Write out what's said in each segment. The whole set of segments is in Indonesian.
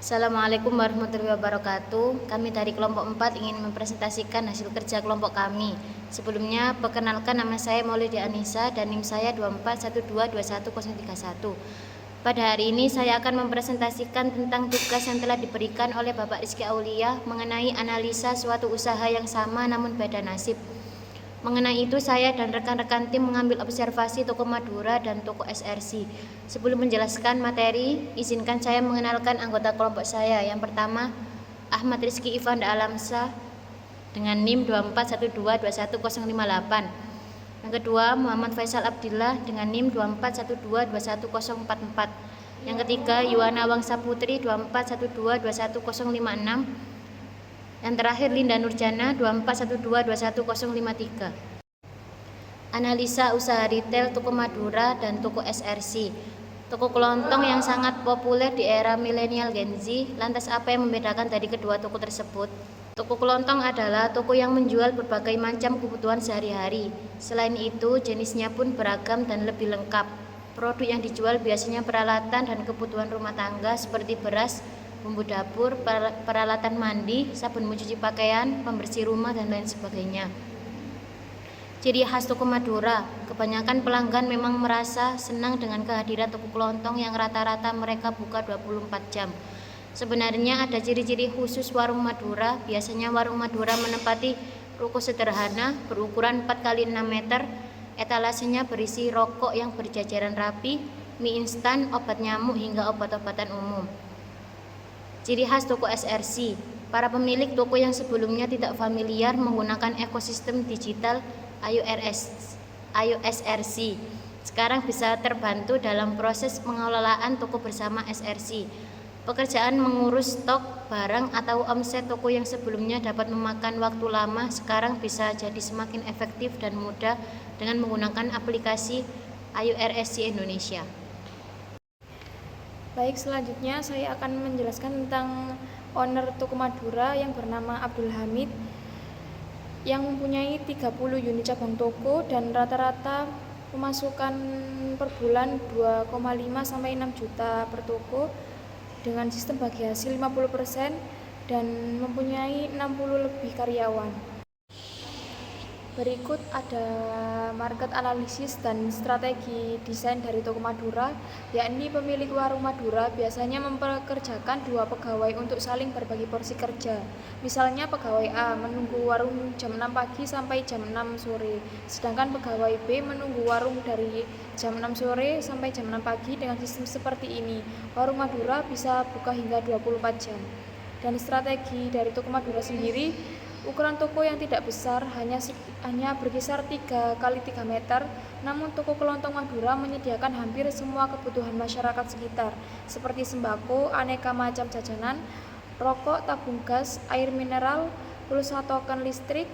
Assalamualaikum warahmatullahi wabarakatuh. Kami dari kelompok 4 ingin mempresentasikan hasil kerja kelompok kami. Sebelumnya, perkenalkan, nama saya Maulidi Anissa dan NIM saya 241221031. Pada hari ini saya akan mempresentasikan tentang tugas yang telah diberikan oleh Bapak Rizky Aulia mengenai analisa suatu usaha yang sama namun beda nasib. Mengenai itu, saya dan rekan-rekan tim mengambil observasi toko Madura dan toko SRC. Sebelum menjelaskan materi, izinkan saya mengenalkan anggota kelompok saya. Yang pertama, Ahmad Rizky Ivan Alamsa dengan NIM 241221058. Yang kedua, Muhammad Faisal Abdillah dengan NIM 241221044. Yang ketiga, Yuwana Wangsa Putri 241221056. Yang terakhir, Linda Nurjana 241221053. Analisa usaha retail toko Madura dan toko SRC. Toko kelontong yang sangat populer di era milenial Gen Z. Lantas apa yang membedakan dari kedua toko tersebut? Toko kelontong adalah toko yang menjual berbagai macam kebutuhan sehari-hari. Selain itu, jenisnya pun beragam dan lebih lengkap. Produk yang dijual biasanya peralatan dan kebutuhan rumah tangga seperti beras, bumbu dapur, peralatan mandi, sabun mencuci pakaian, pembersih rumah, dan lain sebagainya. Ciri khas toko Madura, kebanyakan pelanggan memang merasa senang dengan kehadiran toko kelontong yang rata-rata mereka buka 24 jam. Sebenarnya ada ciri-ciri khusus warung Madura. Biasanya warung Madura menempati ruko sederhana berukuran 4x6 meter. Etalasenya berisi rokok yang berjajaran rapi, mie instan, obat nyamuk, hingga obat-obatan umum. Ciri khas toko SRC, para pemilik toko yang sebelumnya tidak familiar menggunakan ekosistem digital iOSRC sekarang bisa terbantu dalam proses pengelolaan toko bersama SRC. Pekerjaan mengurus stok barang atau omset toko yang sebelumnya dapat memakan waktu lama sekarang bisa jadi semakin efektif dan mudah dengan menggunakan aplikasi iOSRC Indonesia. Baik, selanjutnya saya akan menjelaskan tentang owner toko Madura yang bernama Abdul Hamid yang mempunyai 30 unit cabang toko dan rata-rata pemasukan per bulan 2,5 sampai 6 juta per toko dengan sistem bagi hasil 50% dan mempunyai 60 lebih karyawan. Berikut ada market analisis dan strategi desain dari toko Madura, yakni pemilik warung Madura biasanya mempekerjakan 2 pegawai untuk saling berbagi porsi kerja. Misalnya pegawai A menunggu warung jam 6 pagi sampai jam 6 sore, sedangkan pegawai B menunggu warung dari jam 6 sore sampai jam 6 pagi. Dengan sistem seperti ini, warung Madura bisa buka hingga 24 jam. Dan strategi dari toko Madura sendiri, ukuran toko yang tidak besar hanya berkisar 3x3 meter, namun toko kelontong Madura menyediakan hampir semua kebutuhan masyarakat sekitar, seperti sembako, aneka macam jajanan, rokok, tabung gas, air mineral, pulsa token listrik,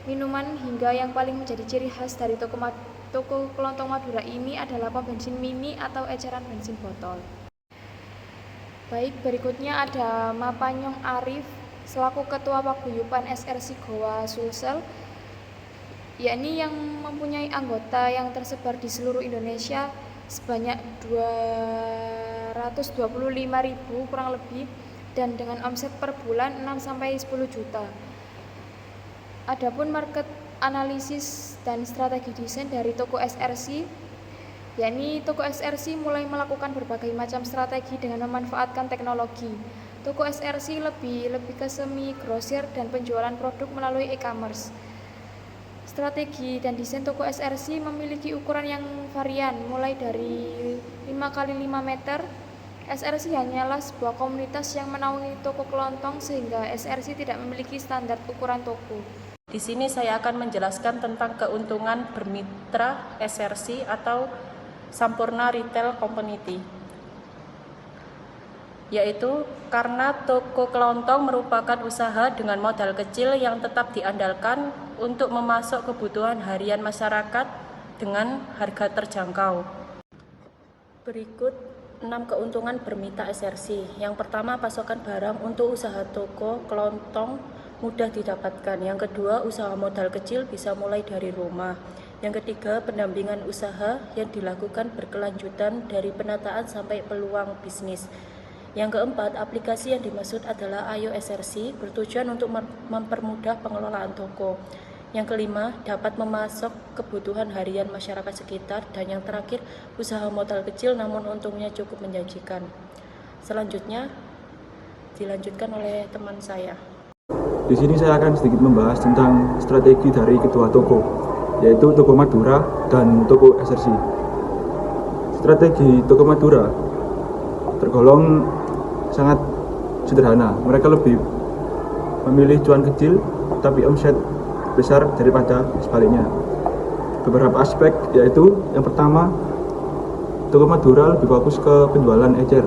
minuman, hingga yang paling menjadi ciri khas dari toko kelontong Madura ini adalah pom bensin mini atau eceran bensin botol. Baik, berikutnya ada Mapanyong Arif selaku Ketua Paguyuban SRC Goa Sulsel, yakni yang mempunyai anggota yang tersebar di seluruh Indonesia sebanyak 225.000 kurang lebih dan dengan omset per bulan 6-10 juta. Adapun market analisis dan strategi desain dari toko SRC, yakni toko SRC mulai melakukan berbagai macam strategi dengan memanfaatkan teknologi. Toko SRC lebih ke semi grosir dan penjualan produk melalui e-commerce. Strategi dan desain toko SRC memiliki ukuran yang varian, mulai dari 5x5 meter. SRC hanyalah sebuah komunitas yang menaungi toko kelontong sehingga SRC tidak memiliki standar ukuran toko. Di sini saya akan menjelaskan tentang keuntungan bermitra SRC atau Sampurna Retail Community, yaitu karena toko kelontong merupakan usaha dengan modal kecil yang tetap diandalkan untuk memasok kebutuhan harian masyarakat dengan harga terjangkau. Berikut 6 keuntungan bermitra SRC. Yang pertama, pasokan barang untuk usaha toko kelontong mudah didapatkan. Yang kedua, usaha modal kecil bisa mulai dari rumah. Yang ketiga, pendampingan usaha yang dilakukan berkelanjutan dari penataan sampai peluang bisnis. Yang keempat, aplikasi yang dimaksud adalah Ayo SRC, bertujuan untuk mempermudah pengelolaan toko. Yang kelima, dapat memasok kebutuhan harian masyarakat sekitar. Dan yang terakhir, usaha modal kecil namun untungnya cukup menjanjikan. Selanjutnya, dilanjutkan oleh teman saya. Di sini saya akan sedikit membahas tentang strategi dari kedua toko, yaitu Toko Madura dan Toko SRC. Strategi Toko Madura tergolong sangat sederhana. Mereka lebih memilih cuan kecil tapi omset besar daripada sebaliknya. Beberapa aspek yaitu yang pertama, Toko Madura lebih fokus ke penjualan ecer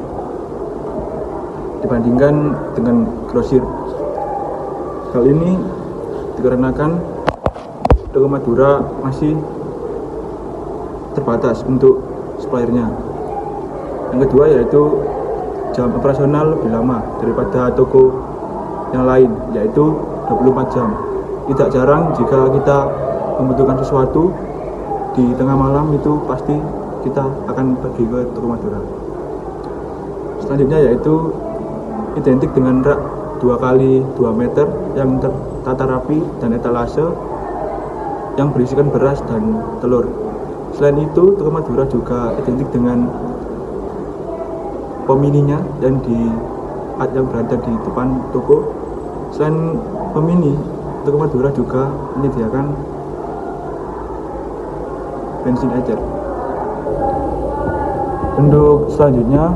dibandingkan dengan grosir. Hal ini dikarenakan Toko Madura masih terbatas untuk suppliernya. Yang kedua yaitu jam operasional lebih lama daripada toko yang lain, yaitu 24 jam. Tidak jarang jika kita membutuhkan sesuatu di tengah malam itu pasti kita akan pergi ke Toko Madura. Selanjutnya yaitu identik dengan rak 2x2 meter yang tertata rapi dan etalase yang berisikan beras dan telur. Selain itu, Toko Madura juga identik dengan pemininya yang berada di depan toko. Selain pemini, Toko Madura juga menyediakan bensin ecer. Untuk selanjutnya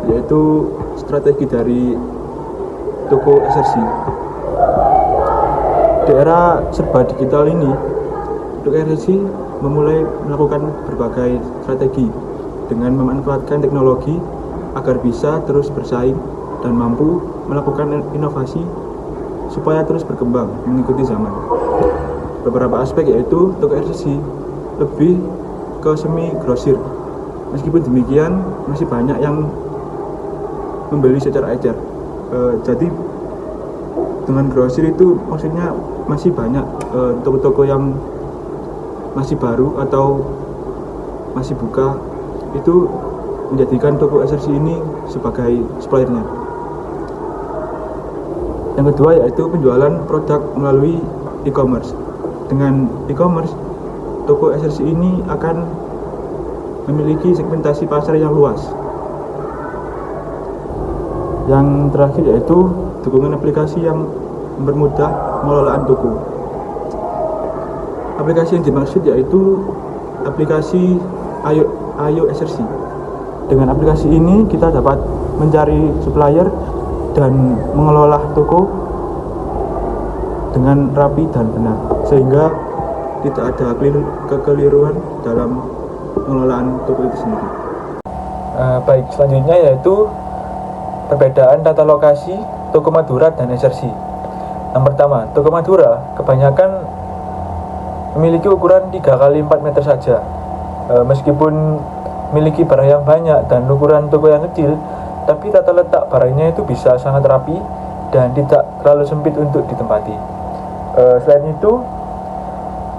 yaitu strategi dari Toko SRC. Di era serba digital ini, Toko SRC memulai melakukan berbagai strategi dengan memanfaatkan teknologi agar bisa terus bersaing dan mampu melakukan inovasi supaya terus berkembang mengikuti zaman. Beberapa aspek yaitu Toko SRC lebih ke semi grosir. Meskipun demikian, masih banyak yang membeli secara ecer. Jadi dengan grosir itu maksudnya masih banyak toko-toko yang masih baru atau masih buka, itu menjadikan Toko SRC ini sebagai suppliernya. Yang kedua yaitu penjualan produk melalui e-commerce. Dengan e-commerce, Toko SRC ini akan memiliki segmentasi pasar yang luas. Yang terakhir yaitu dukungan aplikasi yang mempermudah pengelolaan toko. Aplikasi yang dimaksud yaitu aplikasi Ayo SRC. Dengan aplikasi ini kita dapat mencari supplier dan mengelola toko dengan rapi dan benar, sehingga tidak ada kekeliruan dalam pengelolaan toko itu sendiri. Baik, selanjutnya yaitu perbedaan tata lokasi Toko Madura dan SRC. Yang pertama, Toko Madura kebanyakan memiliki ukuran 3x4 meter saja. Meskipun memiliki barang yang banyak dan ukuran toko yang kecil, tapi tata letak barangnya itu bisa sangat rapi dan tidak terlalu sempit untuk ditempati. Selain itu,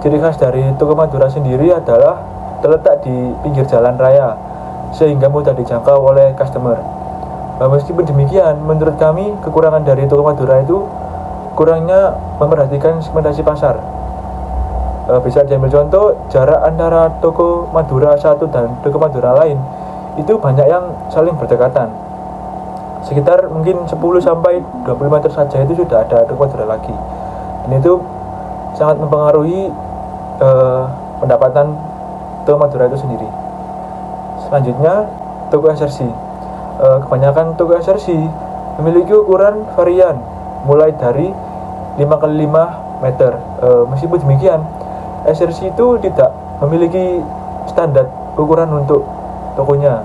ciri khas dari Toko Madura sendiri adalah terletak di pinggir jalan raya, sehingga mudah dijangkau oleh customer. Meskipun demikian, menurut kami kekurangan dari Toko Madura itu kurangnya memperhatikan segmentasi pasar. Bisa diambil contoh, jarak antara Toko Madura satu dan Toko Madura lain itu banyak yang saling berdekatan. Sekitar mungkin 10 sampai 20 meter saja itu sudah ada Toko Madura lagi. Dan itu sangat mempengaruhi pendapatan Toko Madura itu sendiri. Selanjutnya, Toko SRC. Kebanyakan Toko SRC memiliki ukuran varian mulai dari 5x5 meter. Meskipun demikian, SRC itu tidak memiliki standar ukuran untuk tokonya.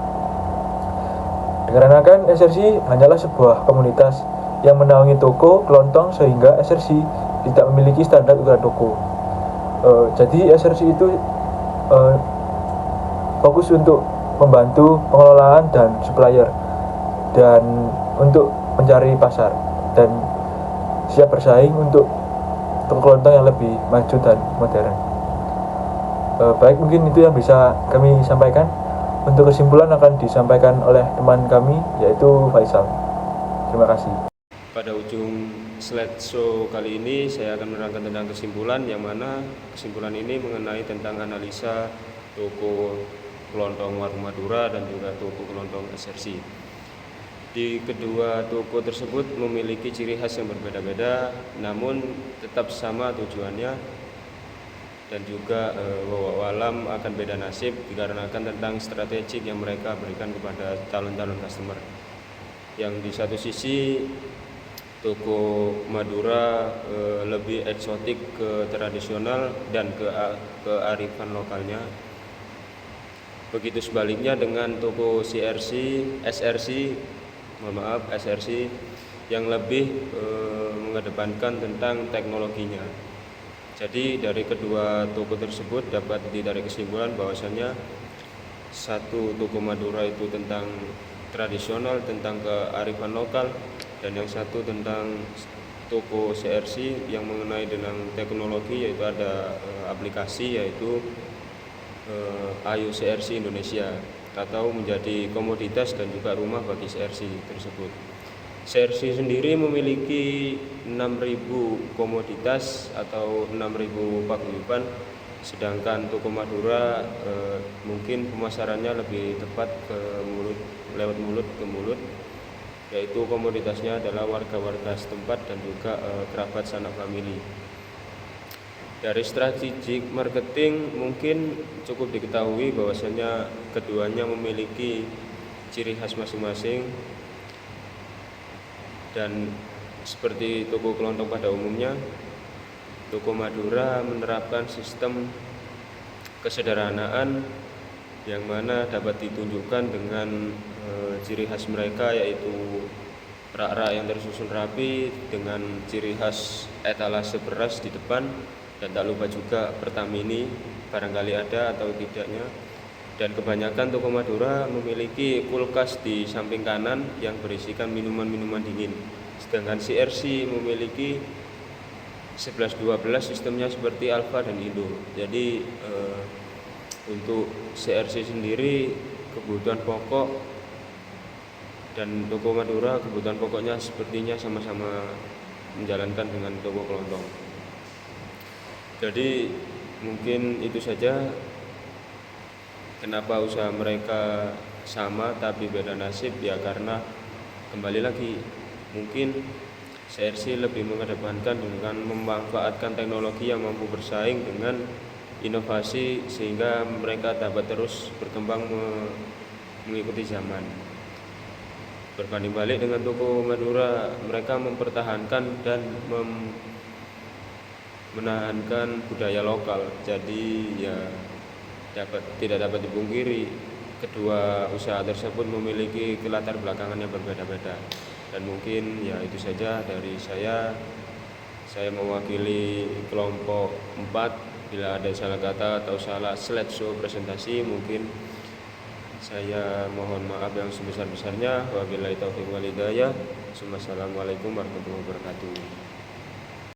Dikarenakan SRC hanyalah sebuah komunitas yang menaungi toko kelontong, sehingga SRC tidak memiliki standar ukuran toko. Jadi SRC itu fokus untuk membantu pengelolaan dan supplier dan untuk mencari pasar dan siap bersaing untuk toko kelontong yang lebih maju dan modern. Baik, mungkin itu yang bisa kami sampaikan. Untuk kesimpulan akan disampaikan oleh teman kami, yaitu Faisal. Terima kasih. Pada ujung slideshow kali ini saya akan menerangkan tentang kesimpulan, yang mana kesimpulan ini mengenai tentang analisa toko kelontong Warung Madura dan juga toko kelontong SRC. Di kedua toko tersebut memiliki ciri khas yang berbeda-beda, namun tetap sama tujuannya, dan juga walau akan beda nasib dikarenakan tentang strategik yang mereka berikan kepada calon-calon customer. Yang di satu sisi toko Madura lebih eksotik ke tradisional dan ke kearifan lokalnya. Begitu sebaliknya dengan toko SRC yang lebih mengedepankan tentang teknologinya. Jadi dari kedua toko tersebut dapat ditarik kesimpulan bahwasannya satu toko Madura itu tentang tradisional, tentang kearifan lokal, dan yang satu tentang toko CRC yang mengenai dengan teknologi, yaitu ada aplikasi yaitu Ayu CRC Indonesia, atau menjadi komoditas dan juga rumah bagi CRC tersebut. CRC sendiri memiliki 6.000 komoditas atau 6.000 paguyuban, sedangkan toko Madura mungkin pemasarannya lebih tepat lewat mulut ke mulut, yaitu komoditasnya adalah warga-warga setempat dan juga kerabat sanak famili. Dari strategik marketing mungkin cukup diketahui bahwasanya keduanya memiliki ciri khas masing-masing. Dan seperti toko kelontong pada umumnya, toko Madura menerapkan sistem kesederhanaan yang mana dapat ditunjukkan dengan ciri khas mereka, yaitu rak-rak yang tersusun rapi dengan ciri khas etalase beras di depan, dan tak lupa juga Pertamini barangkali ada atau tidaknya. Dan kebanyakan toko Madura memiliki kulkas di samping kanan yang berisikan minuman-minuman dingin. Sedangkan CRC memiliki 11-12 sistemnya seperti Alfa dan Indo. Jadi untuk CRC sendiri kebutuhan pokok dan toko Madura kebutuhan pokoknya sepertinya sama-sama menjalankan dengan toko kelontong. Jadi mungkin itu saja kenapa usaha mereka sama tapi beda nasib, ya karena kembali lagi mungkin CRC lebih mengedepankan dengan memanfaatkan teknologi yang mampu bersaing dengan inovasi sehingga mereka dapat terus berkembang mengikuti zaman. Berbanding balik dengan toko Madura, mereka mempertahankan dan menahankan budaya lokal. Jadi ya tidak dapat dipungkiri kedua usaha tersebut memiliki latar belakangan yang berbeda-beda. Dan mungkin ya itu saja dari saya mewakili kelompok 4. Bila ada salah kata atau salah slideshow presentasi, mungkin saya mohon maaf yang sebesar-besarnya. Wabillahi taufiq wal hidayah. Wassalamualaikum warahmatullahi wabarakatuh.